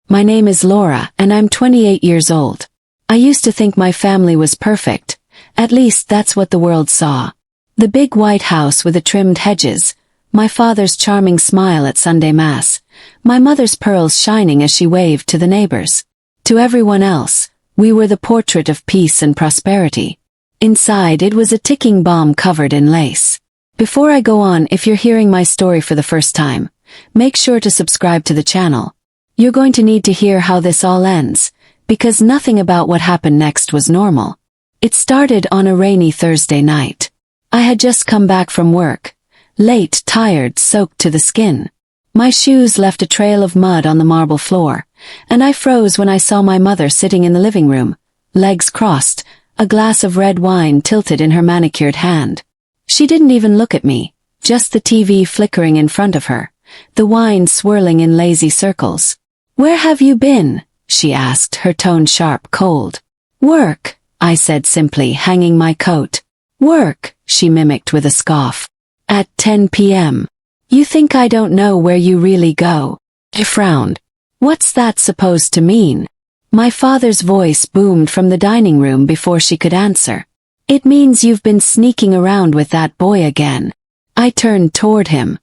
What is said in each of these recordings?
My name is Laura, and I'm 28 years old. I used to think my family was perfect. At least that's what the world saw. The big white house with the trimmed hedges, my father's charming smile at Sunday Mass, my mother's pearls shining as she waved to the neighbors. To everyone else, we were the portrait of peace and prosperity. Inside, it was a ticking bomb covered in lace. Before I go on, if you're hearing my story for the first time, make sure to subscribe to the channel. You're going to need to hear how this all ends, because nothing about what happened next was normal. It started on a rainy Thursday night. I had just come back from work, late, tired, soaked to the skin. My shoes left a trail of mud on the marble floor, and I froze when I saw my mother sitting in the living room, legs crossed, a glass of red wine tilted in her manicured hand. She didn't even look at me, just the TV flickering in front of her, the wine swirling in lazy circles. "Where have you been?" she asked, her tone sharp, cold. "Work," I said simply, hanging my coat. "Work," she mimicked with a scoff. "At 10 p.m. You think I don't know where you really go?" I frowned. "What's that supposed to mean?" My father's voice boomed from the dining room before she could answer. "It means you've been sneaking around with that boy again." I turned toward him.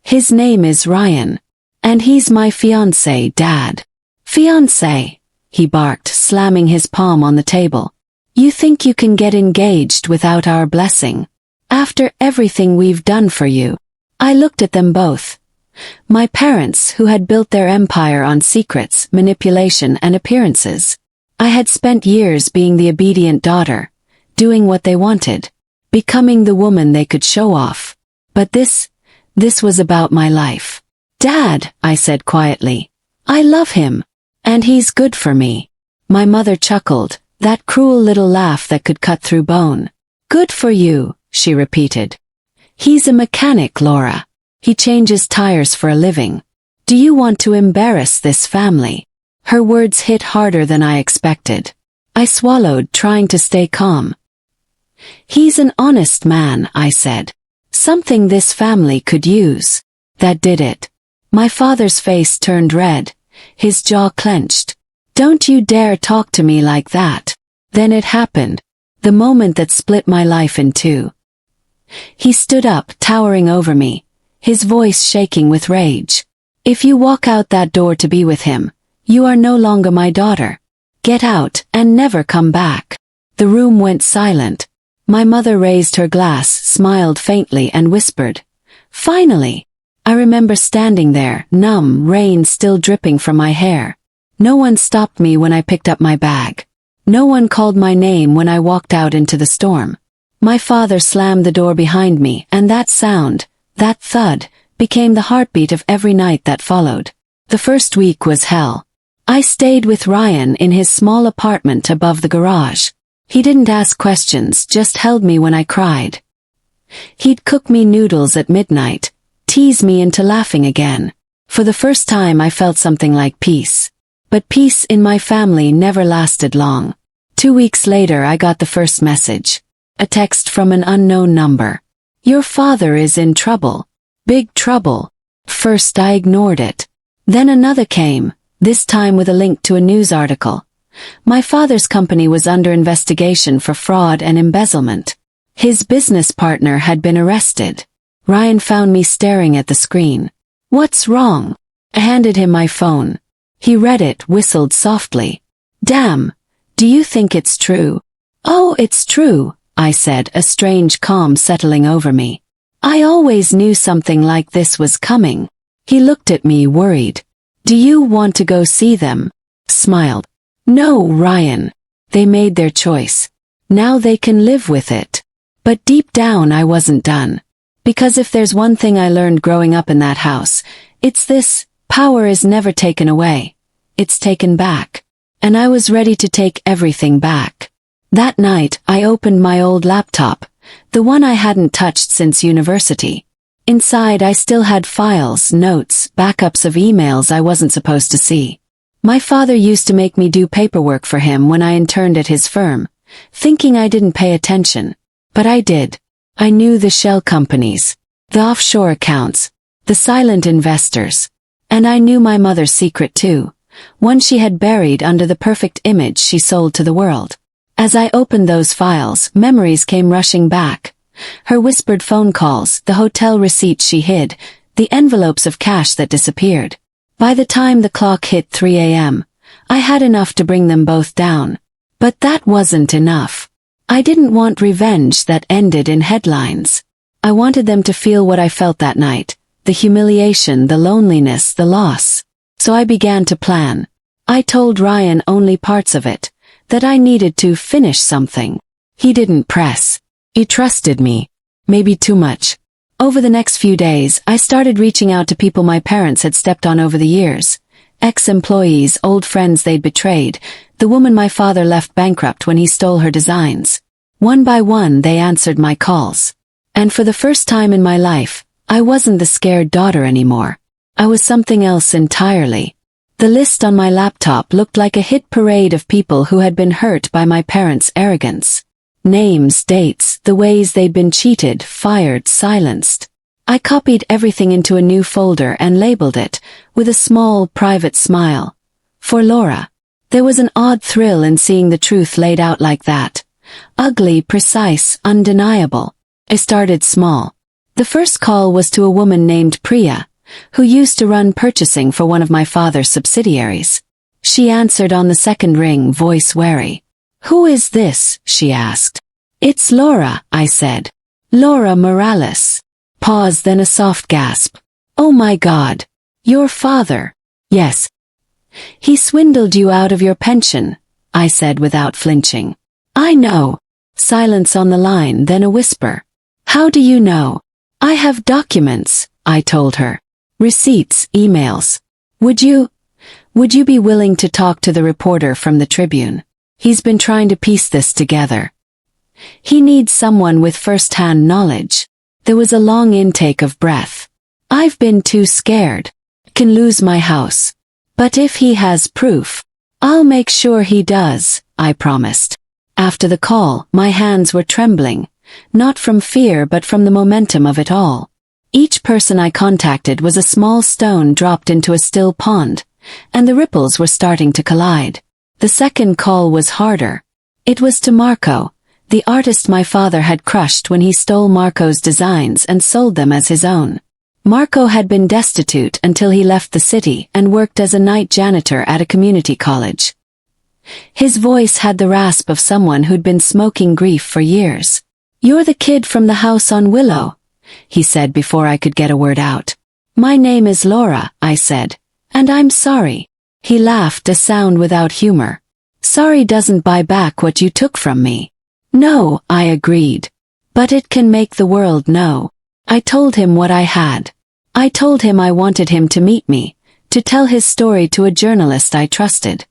"His name is Ryan. And he's my fiancé, Dad." "Fiancé?" he barked, slamming his palm on the table. "You think you can get engaged without our blessing? After everything we've done for you?" I looked at them both. My parents, who had built their empire on secrets, manipulation, and appearances. I had spent years being the obedient daughter, doing what they wanted, becoming the woman they could show off. But this was about my life. "Dad," I said quietly, "I love him. And he's good for me." My mother chuckled, that cruel little laugh that could cut through bone. "Good for you," she repeated. "He's a mechanic, Laura. He changes tires for a living. Do you want to embarrass this family?" Her words hit harder than I expected. I swallowed, trying to stay calm. "He's an honest man," I said. "Something this family could use." That did it. My father's face turned red, his jaw clenched. "Don't you dare talk to me like that." Then it happened. The moment that split my life in two. He stood up, towering over me, his voice shaking with rage. "If you walk out that door to be with him, you are no longer my daughter. Get out and never come back." The room went silent. My mother raised her glass, smiled faintly, and whispered, "Finally." I remember standing there, numb, rain still dripping from my hair. No one stopped me when I picked up my bag. No one called my name when I walked out into the storm. My father slammed the door behind me, and that sound, that thud, became the heartbeat of every night that followed. The first week was hell. I stayed with Ryan in his small apartment above the garage. He didn't ask questions, just held me when I cried. He'd cook me noodles at midnight, tease me into laughing again. For the first time I felt something like peace. But peace in my family never lasted long. 2 weeks later I got the first message. A text from an unknown number. "Your father is in trouble. Big trouble." First I ignored it. Then another came, this time with a link to a news article. My father's company was under investigation for fraud and embezzlement. His business partner had been arrested. Ryan found me staring at the screen. "What's wrong?" I handed him my phone. He read it, whistled softly. "Damn, do you think it's true?" "Oh, it's true," I said, a strange calm settling over me. "I always knew something like this was coming." He looked at me, worried. "Do you want to go see them?" Smiled. "No, Ryan. They made their choice. Now they can live with it." But deep down I wasn't done. Because if there's one thing I learned growing up in that house, it's this: power is never taken away. It's taken back. And I was ready to take everything back. That night, I opened my old laptop, the one I hadn't touched since university. Inside I still had files, notes, backups of emails I wasn't supposed to see. My father used to make me do paperwork for him when I interned at his firm, thinking I didn't pay attention. But I did. I knew the shell companies, the offshore accounts, the silent investors. And I knew my mother's secret too, one she had buried under the perfect image she sold to the world. As I opened those files, memories came rushing back. Her whispered phone calls, the hotel receipts she hid, the envelopes of cash that disappeared. By the time the clock hit 3 a.m., I had enough to bring them both down. But that wasn't enough. I didn't want revenge that ended in headlines. I wanted them to feel what I felt that night, the humiliation, the loneliness, the loss. So I began to plan. I told Ryan only parts of it, that I needed to finish something. He didn't press. He trusted me. Maybe too much. Over the next few days, I started reaching out to people my parents had stepped on over the years. Ex-employees, old friends they'd betrayed, the woman my father left bankrupt when he stole her designs. One by one they answered my calls. And for the first time in my life, I wasn't the scared daughter anymore. I was something else entirely. The list on my laptop looked like a hit parade of people who had been hurt by my parents' arrogance. Names, dates, the ways they'd been cheated, fired, silenced. I copied everything into a new folder and labeled it, with a small, private smile. For Laura. There was an odd thrill in seeing the truth laid out like that. Ugly, precise, undeniable. I started small. The first call was to a woman named Priya, who used to run purchasing for one of my father's subsidiaries. She answered on the second ring, voice wary. "Who is this?" she asked. "It's Laura," I said. "Laura Morales." Pause, then a soft gasp. "Oh my God. Your father." "Yes. He swindled you out of your pension," I said without flinching. "I know." Silence on the line, then a whisper. "How do you know?" "I have documents," I told her. "Receipts, emails. Would you be willing to talk to the reporter from the Tribune? He's been trying to piece this together. He needs someone with first-hand knowledge." There was a long intake of breath. "I've been too scared. Can lose my house. But if he has proof, I'll make sure he does," I promised. After the call, my hands were trembling, not from fear but from the momentum of it all. Each person I contacted was a small stone dropped into a still pond, and the ripples were starting to collide. The second call was harder. It was to Marco, the artist my father had crushed when he stole Marco's designs and sold them as his own. Marco had been destitute until he left the city and worked as a night janitor at a community college. His voice had the rasp of someone who'd been smoking grief for years. "You're the kid from the house on Willow," he said before I could get a word out. "My name is Laura," I said. "And I'm sorry." He laughed, a sound without humor. "Sorry doesn't buy back what you took from me." "No," I agreed. "But it can make the world know." I told him what I had. I told him I wanted him to meet me, to tell his story to a journalist I trusted.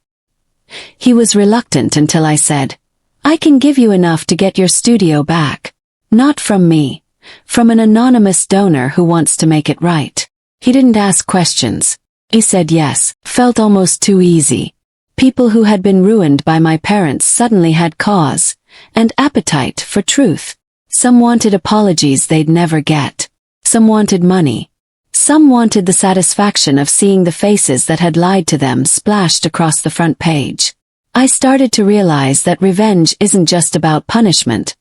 He was reluctant until I said, "I can give you enough to get your studio back. Not from me. From an anonymous donor who wants to make it right." He didn't ask questions. He said yes, felt almost too easy. People who had been ruined by my parents suddenly had cause, and appetite for truth. Some wanted apologies they'd never get. Some wanted money. Some wanted the satisfaction of seeing the faces that had lied to them splashed across the front page. I started to realize that revenge isn't just about punishment.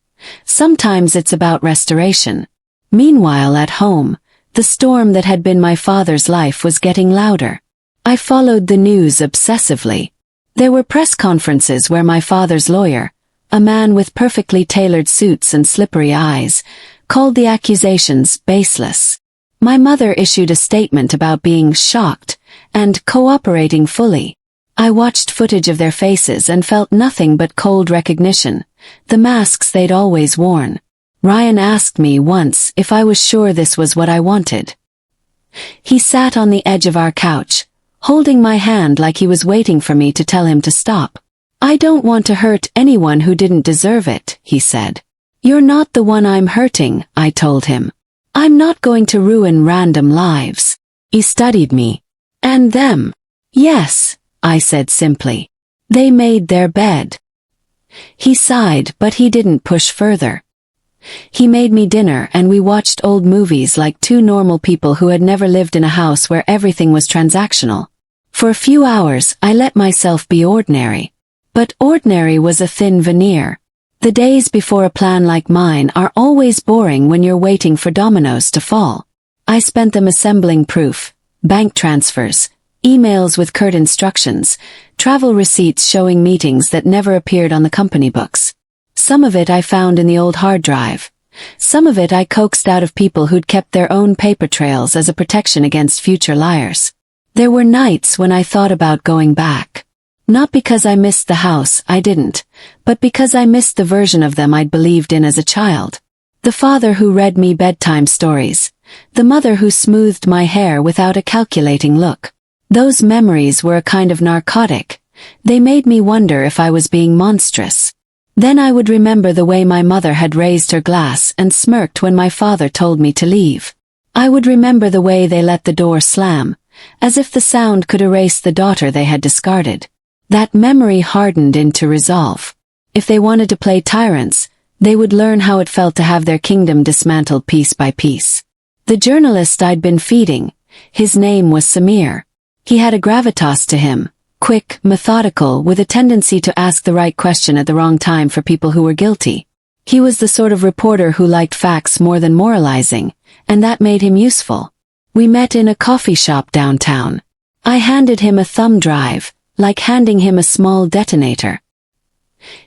Sometimes it's about restoration. Meanwhile, at home, the storm that had been my father's life was getting louder. I followed the news obsessively. There were press conferences where my father's lawyer, a man with perfectly tailored suits and slippery eyes, called the accusations baseless. My mother issued a statement about being shocked and cooperating fully. I watched footage of their faces and felt nothing but cold recognition, the masks they'd always worn. Ryan asked me once if I was sure this was what I wanted. He sat on the edge of our couch, holding my hand like he was waiting for me to tell him to stop. "I don't want to hurt anyone who didn't deserve it," he said. "You're not the one I'm hurting," I told him. "I'm not going to ruin random lives." He studied me. "And them?" "Yes," I said simply. "They made their bed." He sighed, but he didn't push further. He made me dinner and we watched old movies like two normal people who had never lived in a house where everything was transactional. For a few hours, I let myself be ordinary. But ordinary was a thin veneer. The days before a plan like mine are always boring when you're waiting for dominoes to fall. I spent them assembling proof, bank transfers, emails with curt instructions, travel receipts showing meetings that never appeared on the company books. Some of it I found in the old hard drive. Some of it I coaxed out of people who'd kept their own paper trails as a protection against future liars. There were nights when I thought about going back. Not because I missed the house, I didn't, but because I missed the version of them I'd believed in as a child. The father who read me bedtime stories. The mother who smoothed my hair without a calculating look. Those memories were a kind of narcotic. They made me wonder if I was being monstrous. Then I would remember the way my mother had raised her glass and smirked when my father told me to leave. I would remember the way they let the door slam, as if the sound could erase the daughter they had discarded. That memory hardened into resolve. If they wanted to play tyrants, they would learn how it felt to have their kingdom dismantled piece by piece. The journalist I'd been feeding, his name was Samir. He had a gravitas to him, quick, methodical, with a tendency to ask the right question at the wrong time for people who were guilty. He was the sort of reporter who liked facts more than moralizing, and that made him useful. We met in a coffee shop downtown. I handed him a thumb drive, like handing him a small detonator.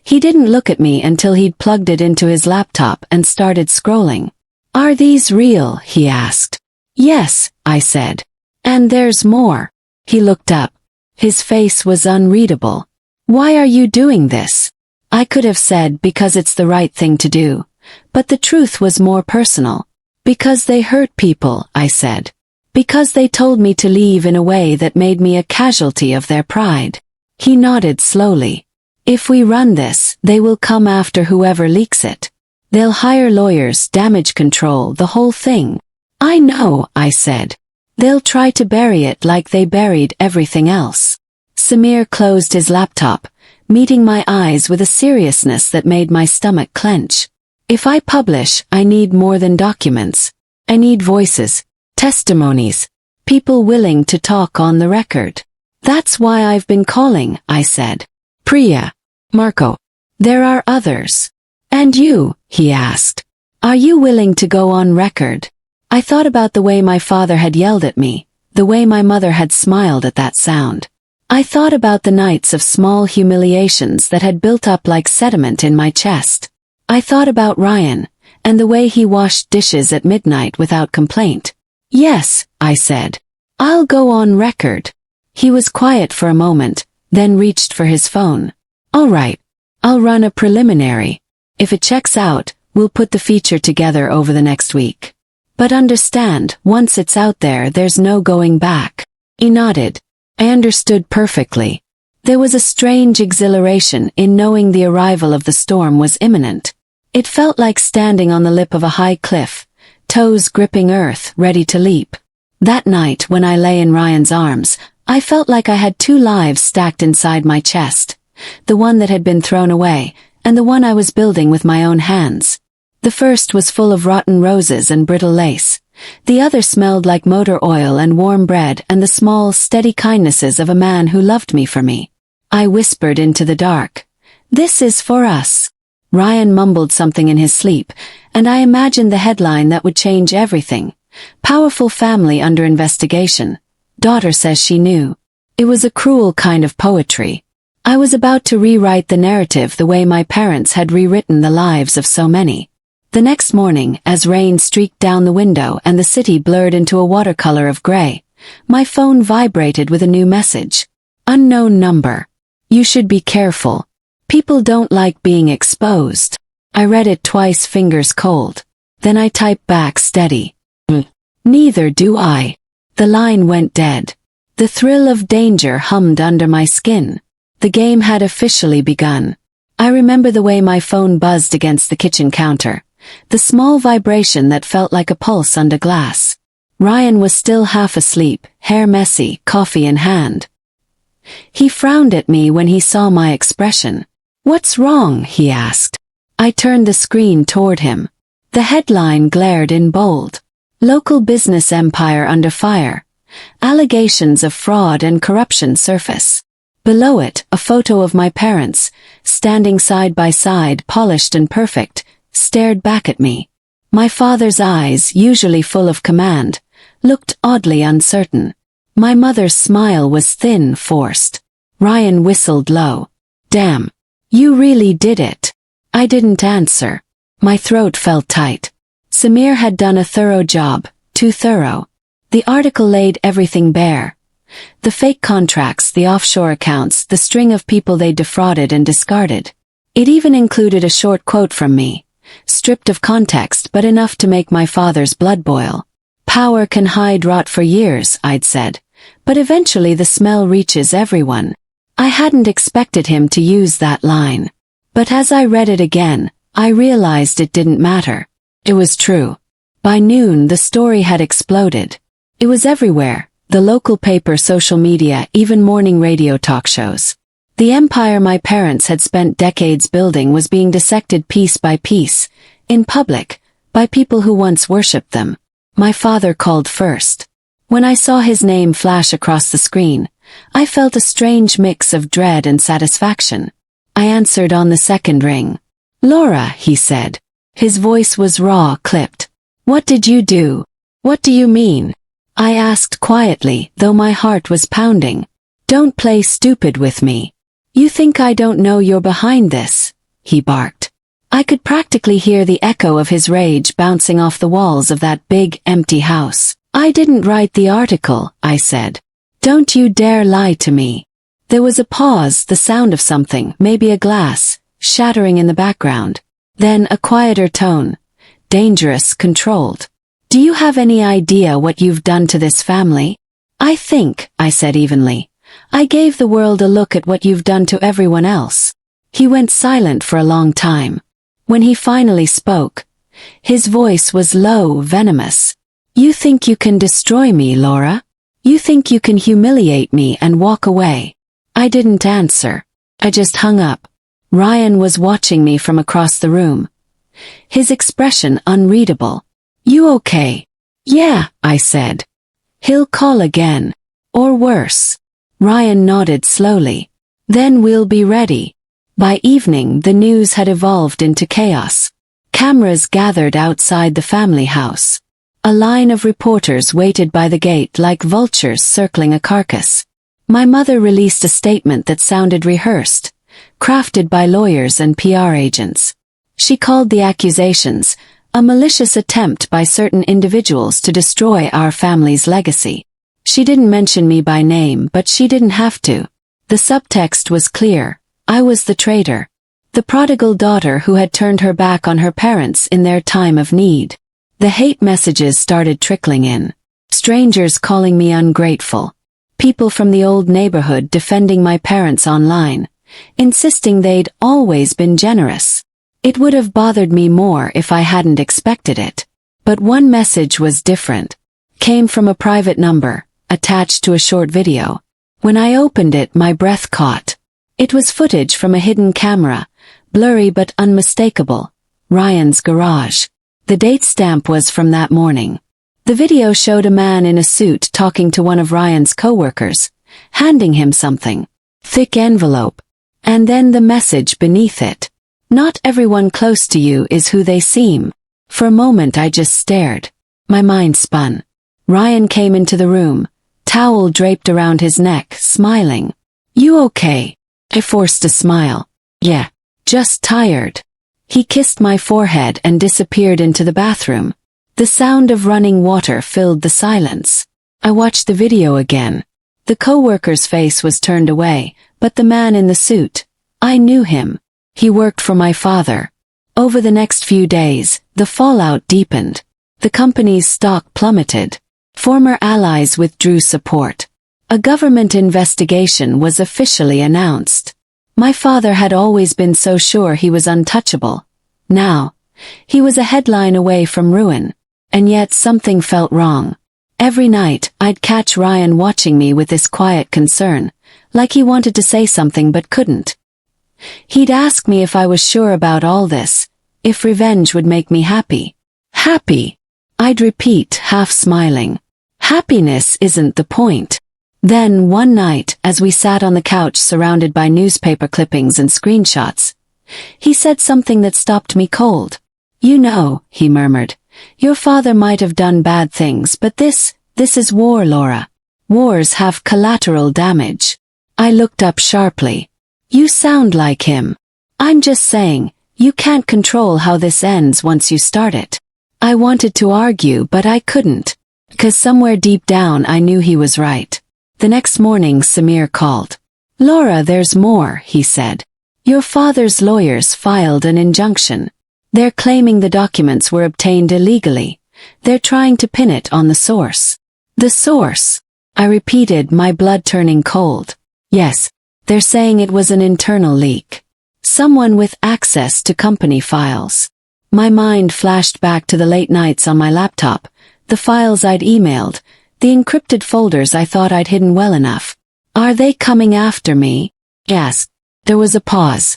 He didn't look at me until he'd plugged it into his laptop and started scrolling. "Are these real?" he asked. "Yes," I said. "And there's more." He looked up. His face was unreadable. "Why are you doing this?" I could have said because it's the right thing to do, but the truth was more personal. "Because they hurt people," I said. "Because they told me to leave in a way that made me a casualty of their pride." He nodded slowly. "If we run this, they will come after whoever leaks it. They'll hire lawyers, damage control, the whole thing." "I know," I said. "They'll try to bury it like they buried everything else." Samir closed his laptop, meeting my eyes with a seriousness that made my stomach clench. "If I publish, I need more than documents. I need voices. Testimonies. People willing to talk on the record. That's why I've been calling," I said. "Priya. Marco. There are others." "And you?" he asked. "Are you willing to go on record?" I thought about the way my father had yelled at me, the way my mother had smiled at that sound. I thought about the nights of small humiliations that had built up like sediment in my chest. I thought about Ryan, and the way he washed dishes at midnight without complaint. "Yes," I said. "I'll go on record." He was quiet for a moment, then reached for his phone. "All right. I'll run a preliminary. If it checks out, we'll put the feature together over the next week. But understand, once it's out there, there's no going back." He nodded. I understood perfectly. There was a strange exhilaration in knowing the arrival of the storm was imminent. It felt like standing on the lip of a high cliff, toes gripping earth, ready to leap. That night when I lay in Ryan's arms, I felt like I had two lives stacked inside my chest. The one that had been thrown away, and the one I was building with my own hands. The first was full of rotten roses and brittle lace. The other smelled like motor oil and warm bread and the small, steady kindnesses of a man who loved me for me. I whispered into the dark. "This is for us." Ryan mumbled something in his sleep, and I imagined the headline that would change everything. "Powerful family under investigation. Daughter says she knew." It was a cruel kind of poetry. I was about to rewrite the narrative the way my parents had rewritten the lives of so many. The next morning, as rain streaked down the window and the city blurred into a watercolor of gray, my phone vibrated with a new message. "Unknown number. You should be careful. People don't like being exposed." I read it twice, fingers cold. Then I typed back steady. "Neither do I." The line went dead. The thrill of danger hummed under my skin. The game had officially begun. I remember the way my phone buzzed against the kitchen counter. The small vibration that felt like a pulse under glass. Ryan was still half asleep, hair messy, coffee in hand. He frowned at me when he saw my expression. "What's wrong?" he asked. I turned the screen toward him. The headline glared in bold. "Local business empire under fire. Allegations of fraud and corruption surface. Below it, a photo of my parents, standing side by side, polished and perfect, stared back at me. My father's eyes, usually full of command, looked oddly uncertain. My mother's smile was thin, forced. Ryan whistled low. "Damn. You really did it." I didn't answer. My throat felt tight. Samir had done a thorough job, too thorough. The article laid everything bare. The fake contracts, the offshore accounts, the string of people they defrauded and discarded. It even included a short quote from me, stripped of context but enough to make my father's blood boil. "Power can hide rot for years," I'd said, "but eventually the smell reaches everyone." I hadn't expected him to use that line. But as I read it again, I realized it didn't matter. It was true. By noon, the story had exploded. It was everywhere, the local paper, social media, even morning radio talk shows. The empire my parents had spent decades building was being dissected piece by piece, in public, by people who once worshipped them. My father called first. When I saw his name flash across the screen, I felt a strange mix of dread and satisfaction. I answered on the second ring. "Laura," he said. His voice was raw, clipped. "What did you do? What do you mean?" I asked quietly, though my heart was pounding. "Don't play stupid with me. You think I don't know you're behind this?" he barked. I could practically hear the echo of his rage bouncing off the walls of that big, empty house. "I didn't write the article," I said. "Don't you dare lie to me." There was a pause, the sound of something, maybe a glass, shattering in the background. Then a quieter tone. Dangerous, controlled. "Do you have any idea what you've done to this family?" "I think," I said evenly, "I gave the world a look at what you've done to everyone else." He went silent for a long time. When he finally spoke, his voice was low, venomous. "You think you can destroy me, Laura? You think you can humiliate me and walk away?" I didn't answer. I just hung up. Ryan was watching me from across the room. His expression unreadable. "You okay?" "Yeah," I said. "He'll call again. Or worse." Ryan nodded slowly. "Then we'll be ready." By evening, the news had evolved into chaos. Cameras gathered outside the family house. A line of reporters waited by the gate like vultures circling a carcass. My mother released a statement that sounded rehearsed, crafted by lawyers and PR agents. She called the accusations a malicious attempt by certain individuals to destroy our family's legacy. She didn't mention me by name, but she didn't have to. The subtext was clear. I was the traitor. The prodigal daughter who had turned her back on her parents in their time of need. The hate messages started trickling in. Strangers calling me ungrateful. People from the old neighborhood defending my parents online, insisting they'd always been generous. It would have bothered me more if I hadn't expected it. But one message was different. Came from a private number, attached to a short video. When I opened it, my breath caught. It was footage from a hidden camera, blurry but unmistakable. Ryan's garage. The date stamp was from that morning. The video showed a man in a suit talking to one of Ryan's coworkers, handing him something. Thick envelope. And then the message beneath it. "Not everyone close to you is who they seem." For a moment I just stared. My mind spun. Ryan came into the room, towel draped around his neck, smiling. "You okay?" I forced a smile. "Yeah, just tired." He kissed my forehead and disappeared into the bathroom. The sound of running water filled the silence. I watched the video again. The coworker's face was turned away, but the man in the suit, I knew him. He worked for my father. Over the next few days, the fallout deepened. The company's stock plummeted. Former allies withdrew support. A government investigation was officially announced. My father had always been so sure he was untouchable. Now, he was a headline away from ruin. And yet something felt wrong. Every night, I'd catch Ryan watching me with this quiet concern, like he wanted to say something but couldn't. He'd ask me if I was sure about all this, if revenge would make me happy. Happy? I'd repeat, half smiling. Happiness isn't the point. Then, one night, as we sat on the couch surrounded by newspaper clippings and screenshots, he said something that stopped me cold. "You know," he murmured, "your father might have done bad things, but this is war, Laura. Wars have collateral damage." I looked up sharply. "You sound like him." "I'm just saying, you can't control how this ends once you start it." I wanted to argue, but I couldn't. Because somewhere deep down I knew he was right. The next morning Samir called. "Laura, there's more," he said. "Your father's lawyers filed an injunction. They're claiming the documents were obtained illegally. They're trying to pin it on the source." "The source?" I repeated, my blood turning cold. "Yes, they're saying it was an internal leak. Someone with access to company files." My mind flashed back to the late nights on my laptop, the files I'd emailed, the encrypted folders I thought I'd hidden well enough. "Are they coming after me?" "Yes." There was a pause.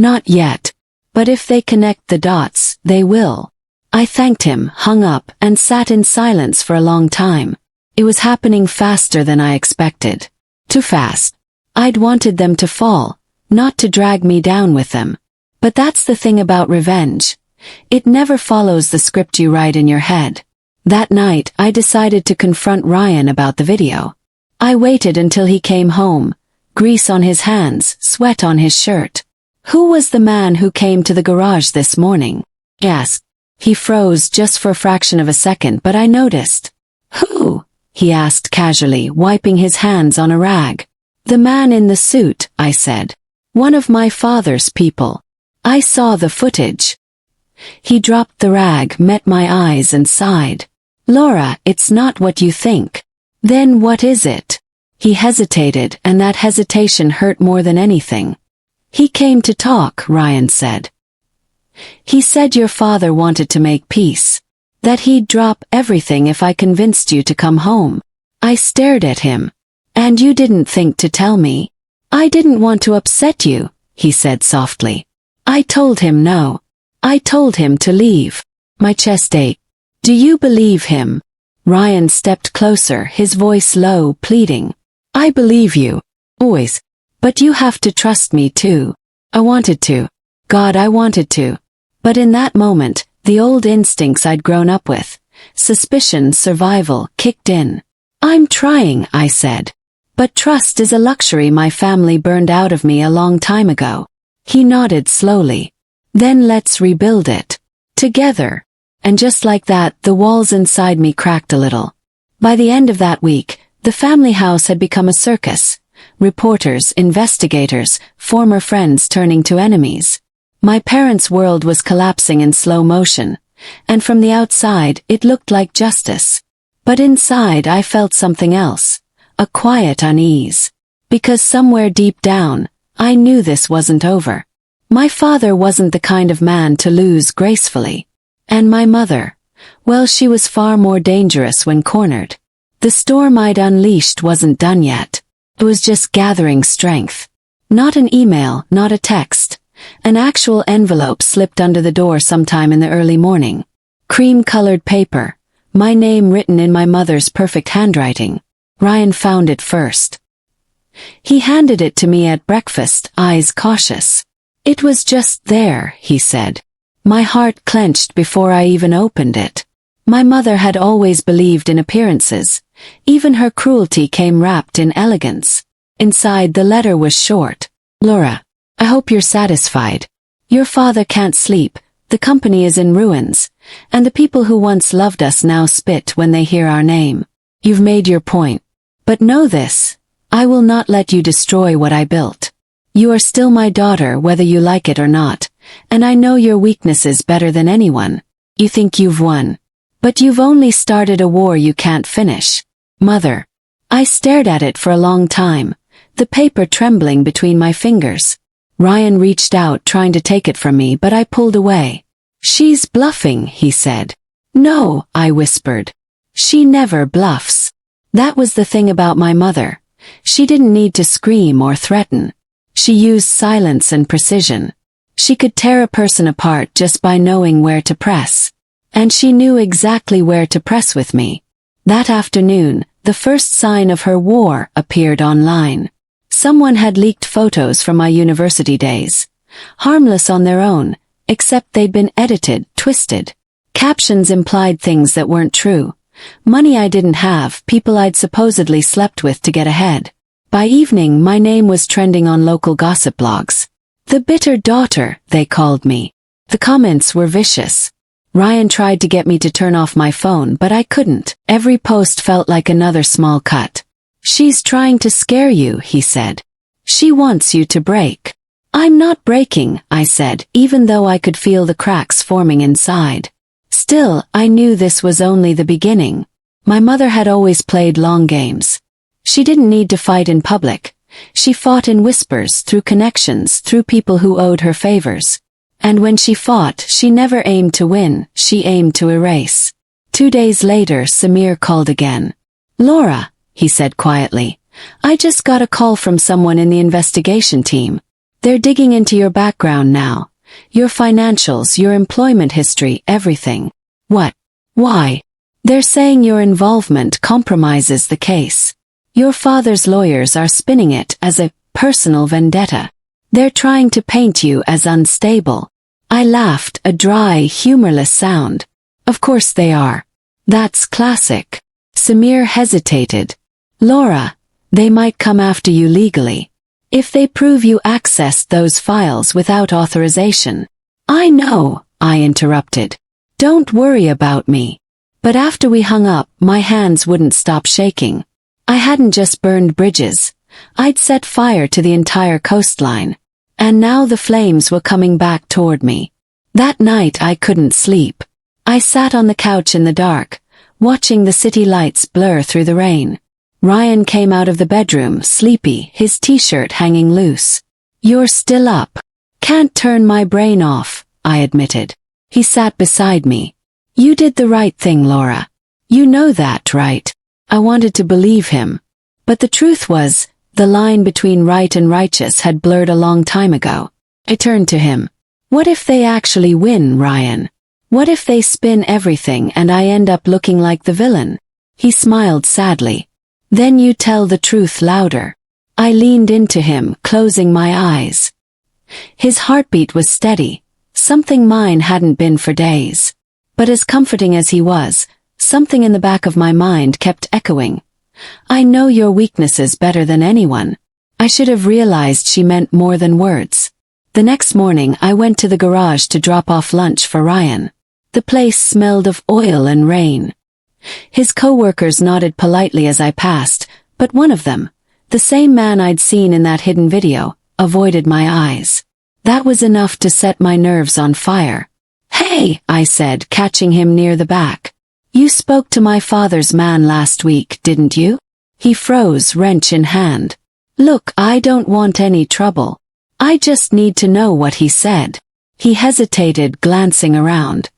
"Not yet. But if they connect the dots, they will." I thanked him, hung up, and sat in silence for a long time. It was happening faster than I expected. Too fast. I'd wanted them to fall, not to drag me down with them. But that's the thing about revenge. It never follows the script you write in your head. That night, I decided to confront Ryan about the video. I waited until he came home, grease on his hands, sweat on his shirt. "Who was the man who came to the garage this morning?" I asked. He froze just for a fraction of a second, but I noticed. "Who?" he asked casually, wiping his hands on a rag. "The man in the suit," I said. "One of my father's people. I saw the footage." He dropped the rag, met my eyes, and sighed. "Laura, it's not what you think." "Then what is it?" He hesitated, and that hesitation hurt more than anything. "He came to talk," Ryan said. "He said your father wanted to make peace. That he'd drop everything if I convinced you to come home." I stared at him. "And you didn't think to tell me?" "I didn't want to upset you," he said softly. I told him no. I told him to leave. My chest ached. "Do you believe him?" Ryan stepped closer, his voice low, pleading. "I believe you. Always. But you have to trust me too." I wanted to. God, I wanted to. But in that moment, the old instincts I'd grown up with, suspicion, survival, kicked in. "I'm trying," I said. "But trust is a luxury my family burned out of me a long time ago." He nodded slowly. "Then let's rebuild it. Together." And just like that, the walls inside me cracked a little. By the end of that week, the family house had become a circus. Reporters, investigators, former friends turning to enemies. My parents' world was collapsing in slow motion, and from the outside it looked like justice. But inside I felt something else, a quiet unease. Because somewhere deep down, I knew this wasn't over. My father wasn't the kind of man to lose gracefully. And my mother, well, she was far more dangerous when cornered. The storm I'd unleashed wasn't done yet. It was just gathering strength. Not an email, not a text. An actual envelope slipped under the door sometime in the early morning. Cream-colored paper, my name written in my mother's perfect handwriting. Ryan found it first. He handed it to me at breakfast, eyes cautious. "It was just there," he said. My heart clenched before I even opened it. My mother had always believed in appearances. Even her cruelty came wrapped in elegance. Inside, the letter was short. "Laura, I hope you're satisfied. Your father can't sleep, the company is in ruins, and the people who once loved us now spit when they hear our name. You've made your point. But know this, I will not let you destroy what I built. You are still my daughter whether you like it or not, and I know your weaknesses better than anyone. You think you've won. But you've only started a war you can't finish. Mother." I stared at it for a long time, the paper trembling between my fingers. Ryan reached out trying to take it from me, but I pulled away. "She's bluffing," he said. "No," I whispered. "She never bluffs." That was the thing about my mother. She didn't need to scream or threaten. She used silence and precision. She could tear a person apart just by knowing where to press. And she knew exactly where to press with me. That afternoon, the first sign of her war appeared online. Someone had leaked photos from my university days. Harmless on their own, except they'd been edited, twisted. Captions implied things that weren't true. Money I didn't have, people I'd supposedly slept with to get ahead. By evening, my name was trending on local gossip blogs. The bitter daughter, they called me. The comments were vicious. Ryan tried to get me to turn off my phone, but I couldn't. Every post felt like another small cut. She's trying to scare you, he said. She wants you to break. I'm not breaking, I said, even though I could feel the cracks forming inside. Still, I knew this was only the beginning. My mother had always played long games. She didn't need to fight in public. She fought in whispers, through connections, through people who owed her favors. And when she fought, she never aimed to win, she aimed to erase. 2 days later, Samir called again. Laura, he said quietly, I just got a call from someone in the investigation team. They're digging into your background now. Your financials, your employment history, everything. What? Why? They're saying your involvement compromises the case. Your father's lawyers are spinning it as a personal vendetta. They're trying to paint you as unstable. I laughed, a dry, humorless sound. Of course they are. That's classic. Samir hesitated. Laura, they might come after you legally. If they prove you accessed those files without authorization. I know, I interrupted. Don't worry about me. But after we hung up, my hands wouldn't stop shaking. I hadn't just burned bridges. I'd set fire to the entire coastline. And now the flames were coming back toward me. That night I couldn't sleep. I sat on the couch in the dark, watching the city lights blur through the rain. Ryan came out of the bedroom, sleepy, his t-shirt hanging loose. You're still up. Can't turn my brain off, I admitted. He sat beside me. You did the right thing, Laura. You know that, right? I wanted to believe him. But the truth was, the line between right and righteous had blurred a long time ago. I turned to him. What if they actually win, Ryan? What if they spin everything and I end up looking like the villain? He smiled sadly. Then you tell the truth louder. I leaned into him, closing my eyes. His heartbeat was steady, something mine hadn't been for days. But as comforting as he was, something in the back of my mind kept echoing. I know your weaknesses better than anyone. I should have realized she meant more than words. The next morning I went to the garage to drop off lunch for Ryan. The place smelled of oil and rain. His co-workers nodded politely as I passed, but one of them, the same man I'd seen in that hidden video, avoided my eyes. That was enough to set my nerves on fire. Hey, I said, catching him near the back. You spoke to my father's man last week, didn't you? He froze, wrench in hand. Look, I don't want any trouble. I just need to know what he said. He hesitated, glancing around.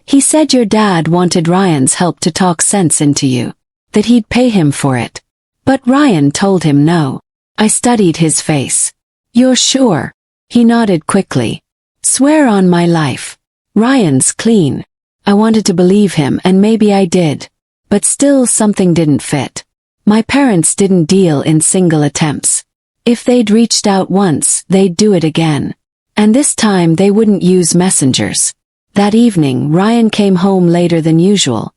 He said your dad wanted Ryan's help to talk sense into you, that he'd pay him for it. But Ryan told him no. I studied his face. You're sure? He nodded quickly. Swear on my life. Ryan's clean. I wanted to believe him, and maybe I did. But still something didn't fit. My parents didn't deal in single attempts. If they'd reached out once, they'd do it again. And this time they wouldn't use messengers. That evening, Ryan came home later than usual.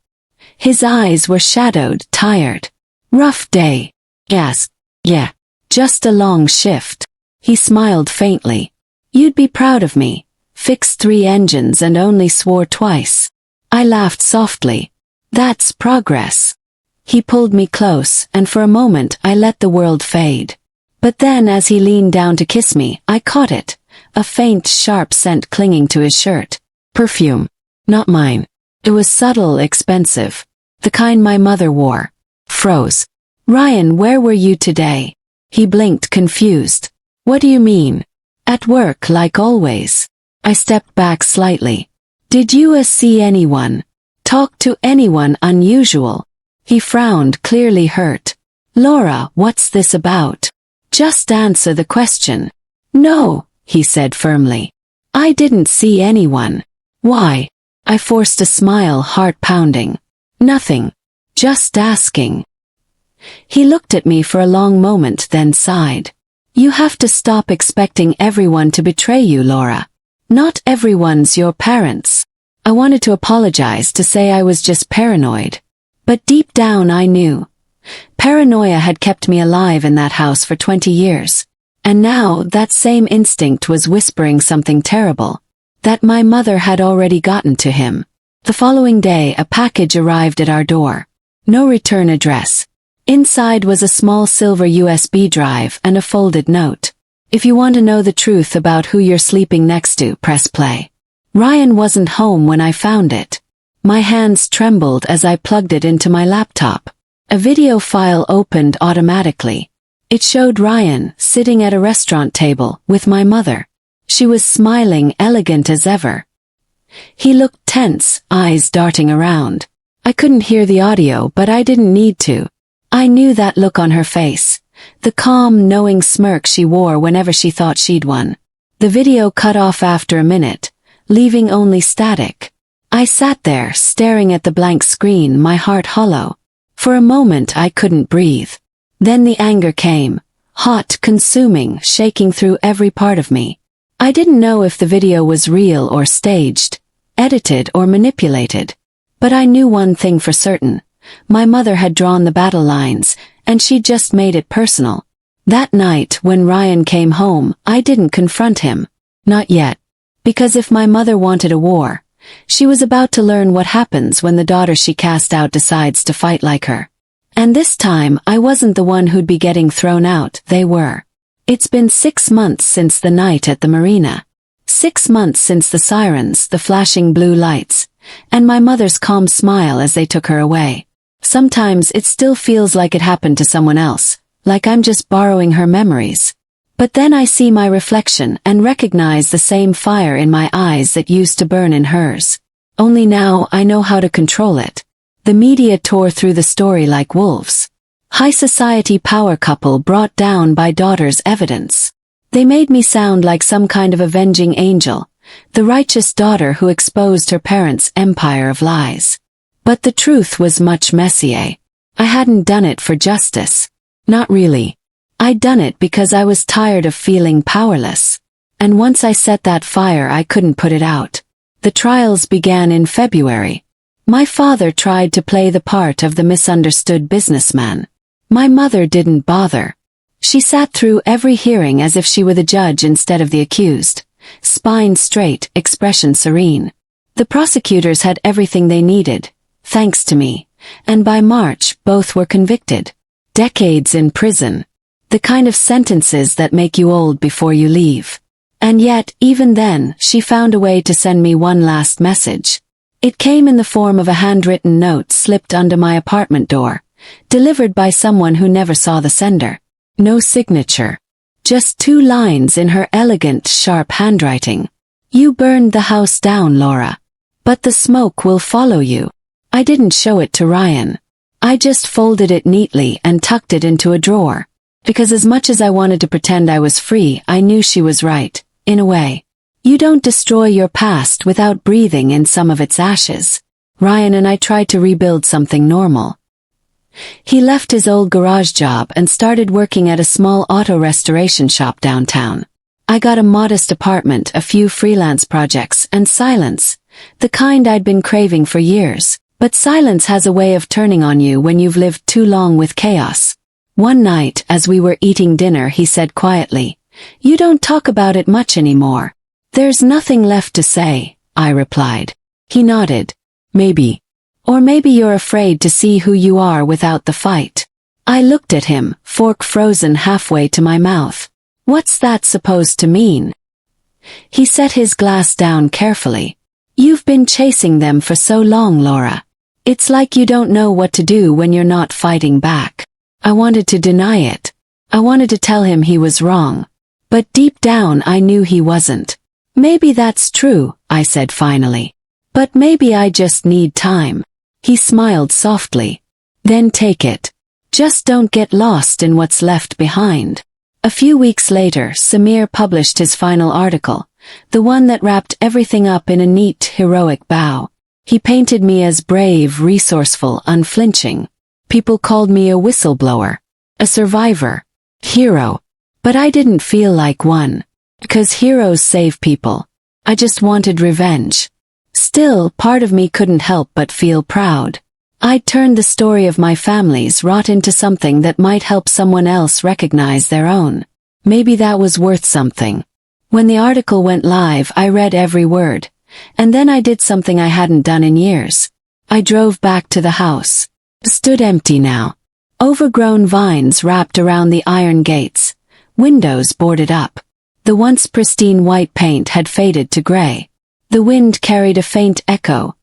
His eyes were shadowed, tired. Rough day. Yes. Yeah. Just a long shift. He smiled faintly. You'd be proud of me. Fixed 3 engines and only swore twice. I laughed softly. That's progress. He pulled me close, and for a moment I let the world fade. But then as he leaned down to kiss me, I caught it. A faint, sharp scent clinging to his shirt. Perfume. Not mine. It was subtle, expensive. The kind my mother wore. Froze. Ryan, where were you today? He blinked, confused. What do you mean? At work, like always. I stepped back slightly. Did you see anyone? Talk to anyone unusual? He frowned, clearly hurt. Laura, what's this about? Just answer the question. No, he said firmly. I didn't see anyone. Why? I forced a smile, heart pounding. Nothing. Just asking. He looked at me for a long moment, then sighed. You have to stop expecting everyone to betray you, Laura. Not everyone's your parents. I wanted to apologize, to say I was just paranoid. But deep down I knew. Paranoia had kept me alive in that house for 20 years. And now that same instinct was whispering something terrible. That my mother had already gotten to him. The following day a package arrived at our door. No return address. Inside was a small silver USB drive and a folded note. If you want to know the truth about who you're sleeping next to, press play. Ryan wasn't home when I found it. My hands trembled as I plugged it into my laptop. A video file opened automatically. It showed Ryan sitting at a restaurant table with my mother. She was smiling, elegant as ever. He looked tense, eyes darting around. I couldn't hear the audio, but I didn't need to. I knew that look on her face. The calm, knowing smirk she wore whenever she thought she'd won. The video cut off after a minute, leaving only static. I sat there, staring at the blank screen, my heart hollow. For a moment I couldn't breathe. Then the anger came. Hot, consuming, shaking through every part of me. I didn't know if the video was real or staged, edited or manipulated. But I knew one thing for certain. My mother had drawn the battle lines, and she'd just made it personal. That night, when Ryan came home, I didn't confront him. Not yet. Because if my mother wanted a war, she was about to learn what happens when the daughter she cast out decides to fight like her. And this time, I wasn't the one who'd be getting thrown out, they were. It's been 6 months since the night at the marina. 6 months since the sirens, the flashing blue lights, and my mother's calm smile as they took her away. Sometimes it still feels like it happened to someone else, like I'm just borrowing her memories. But then I see my reflection and recognize the same fire in my eyes that used to burn in hers. Only now I know how to control it. The media tore through the story like wolves. High society power couple brought down by daughter's evidence. They made me sound like some kind of avenging angel, the righteous daughter who exposed her parents' empire of lies. But the truth was much messier. I hadn't done it for justice. Not really. I'd done it because I was tired of feeling powerless. And once I set that fire, I couldn't put it out. The trials began in February. My father tried to play the part of the misunderstood businessman. My mother didn't bother. She sat through every hearing as if she were the judge instead of the accused. Spine straight, expression serene. The prosecutors had everything they needed, thanks to me, and by March both were convicted. Decades in prison. The kind of sentences that make you old before you leave. And yet, even then, she found a way to send me one last message. It came in the form of a handwritten note slipped under my apartment door, delivered by someone who never saw the sender. No signature. Just 2 lines in her elegant, sharp handwriting. You burned the house down, Laura. But the smoke will follow you. I didn't show it to Ryan. I just folded it neatly and tucked it into a drawer. Because as much as I wanted to pretend I was free, I knew she was right, in a way. You don't destroy your past without breathing in some of its ashes. Ryan and I tried to rebuild something normal. He left his old garage job and started working at a small auto restoration shop downtown. I got a modest apartment, a few freelance projects, and silence. The kind I'd been craving for years. But silence has a way of turning on you when you've lived too long with chaos. One night, as we were eating dinner, he said quietly, "You don't talk about it much anymore." "There's nothing left to say," I replied. He nodded. "Maybe. Or maybe you're afraid to see who you are without the fight." I looked at him, fork frozen halfway to my mouth. What's that supposed to mean? He set his glass down carefully. "You've been chasing them for so long, Laura. It's like you don't know what to do when you're not fighting back." I wanted to deny it. I wanted to tell him he was wrong. But deep down I knew he wasn't. "Maybe that's true," I said finally. "But maybe I just need time." He smiled softly. "Then take it. Just don't get lost in what's left behind." A few weeks later, Samir published his final article, the one that wrapped everything up in a neat, heroic bow. He painted me as brave, resourceful, unflinching. People called me a whistleblower, a survivor, hero. But I didn't feel like one. Because heroes save people. I just wanted revenge. Still, part of me couldn't help but feel proud. I'd turned the story of my family's rot into something that might help someone else recognize their own. Maybe that was worth something. When the article went live, I read every word. And then I did something I hadn't done in years. I drove back to the house. It stood empty now. Overgrown vines wrapped around the iron gates. Windows boarded up. The once pristine white paint had faded to gray. The wind carried a faint echo.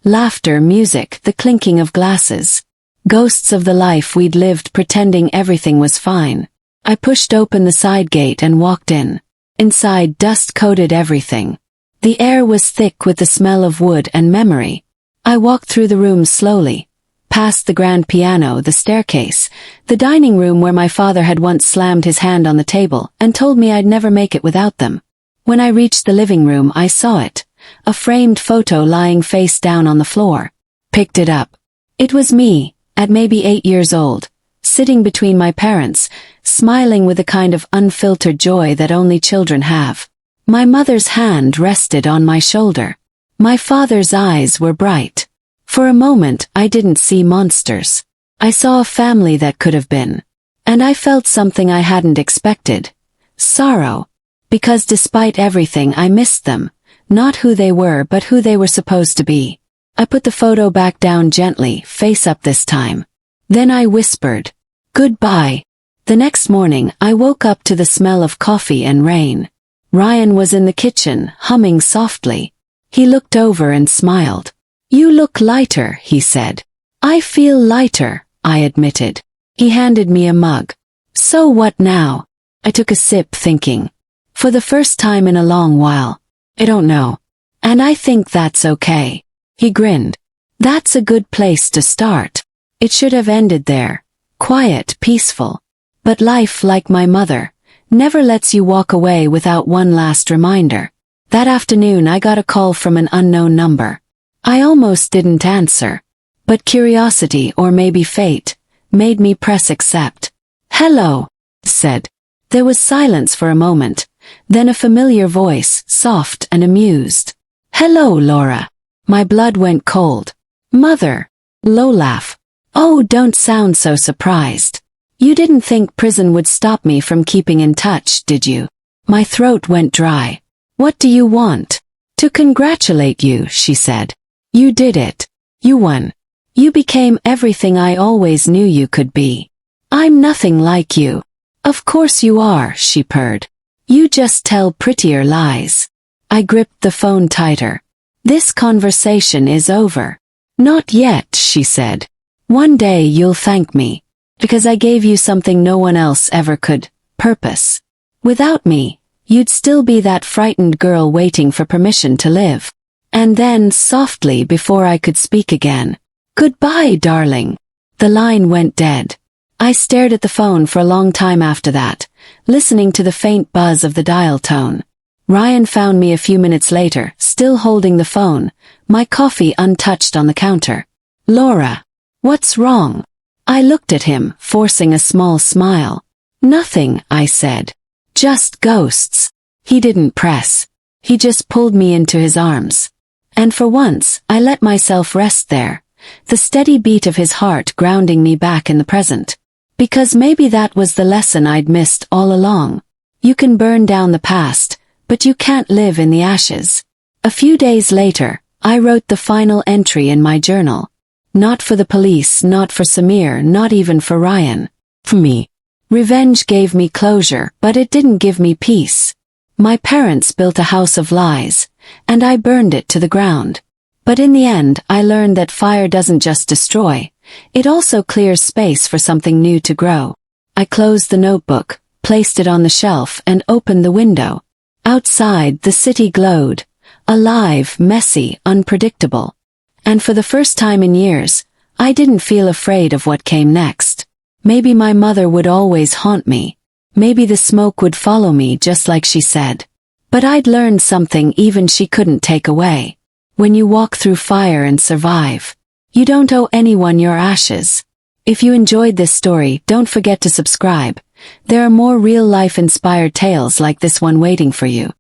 Laughter, music, the clinking of glasses. Ghosts of the life we'd lived pretending everything was fine. I pushed open the side gate and walked in. Inside, dust coated everything. The air was thick with the smell of wood and memory. I walked through the rooms slowly. Past the grand piano, the staircase, the dining room where my father had once slammed his hand on the table and told me I'd never make it without them. When I reached the living room, I saw it. A framed photo lying face down on the floor. Picked it up. It was me, at maybe 8 years old, sitting between my parents, smiling with a kind of unfiltered joy that only children have. My mother's hand rested on my shoulder. My father's eyes were bright. For a moment, I didn't see monsters. I saw a family that could have been. And I felt something I hadn't expected. Sorrow. Because despite everything, I missed them. Not who they were, but who they were supposed to be. I put the photo back down gently, face up this time. Then I whispered, "Goodbye." The next morning, I woke up to the smell of coffee and rain. Ryan was in the kitchen, humming softly. He looked over and smiled. "You look lighter," he said. "I feel lighter," I admitted. He handed me a mug. "So what now?" I took a sip, thinking. For the first time in a long while. I don't know. And I think that's okay. He grinned. That's a good place to start. It should have ended there. Quiet, peaceful. But life, like my mother, never lets you walk away without one last reminder. That afternoon I got a call from an unknown number. I almost didn't answer. But curiosity, or maybe fate, made me press accept. "Hello," said. There was silence for a moment, then a familiar voice, soft and amused. "Hello, Laura." My blood went cold. "Mother." Low laugh. "Oh, don't sound so surprised. You didn't think prison would stop me from keeping in touch, did you?" My throat went dry. "What do you want?" "To congratulate you," she said. "You did it. You won. You became everything I always knew you could be." "I'm nothing like you." "Of course you are," she purred. "You just tell prettier lies." I gripped the phone tighter. "This conversation is over." "Not yet," she said. "One day you'll thank me. Because I gave you something no one else ever could. Purpose. Without me, you'd still be that frightened girl waiting for permission to live." And then, softly, before I could speak again, "Goodbye, darling." The line went dead. I stared at the phone for a long time after that, listening to the faint buzz of the dial tone. Ryan found me a few minutes later, still holding the phone, my coffee untouched on the counter. "Laura, what's wrong?" I looked at him, forcing a small smile. "Nothing," I said. "Just ghosts." He didn't press. He just pulled me into his arms. And for once, I let myself rest there, the steady beat of his heart grounding me back in the present. Because maybe that was the lesson I'd missed all along. You can burn down the past, but you can't live in the ashes. A few days later, I wrote the final entry in my journal. Not for the police, not for Samir, not even for Ryan. For me. Revenge gave me closure, but it didn't give me peace. My parents built a house of lies, and I burned it to the ground. But in the end, I learned that fire doesn't just destroy, it also clears space for something new to grow. I closed the notebook, placed it on the shelf, and opened the window. Outside, the city glowed. Alive, messy, unpredictable. And for the first time in years, I didn't feel afraid of what came next. Maybe my mother would always haunt me. Maybe the smoke would follow me just like she said. But I'd learned something even she couldn't take away. When you walk through fire and survive, you don't owe anyone your ashes. If you enjoyed this story, don't forget to subscribe. There are more real-life inspired tales like this one waiting for you.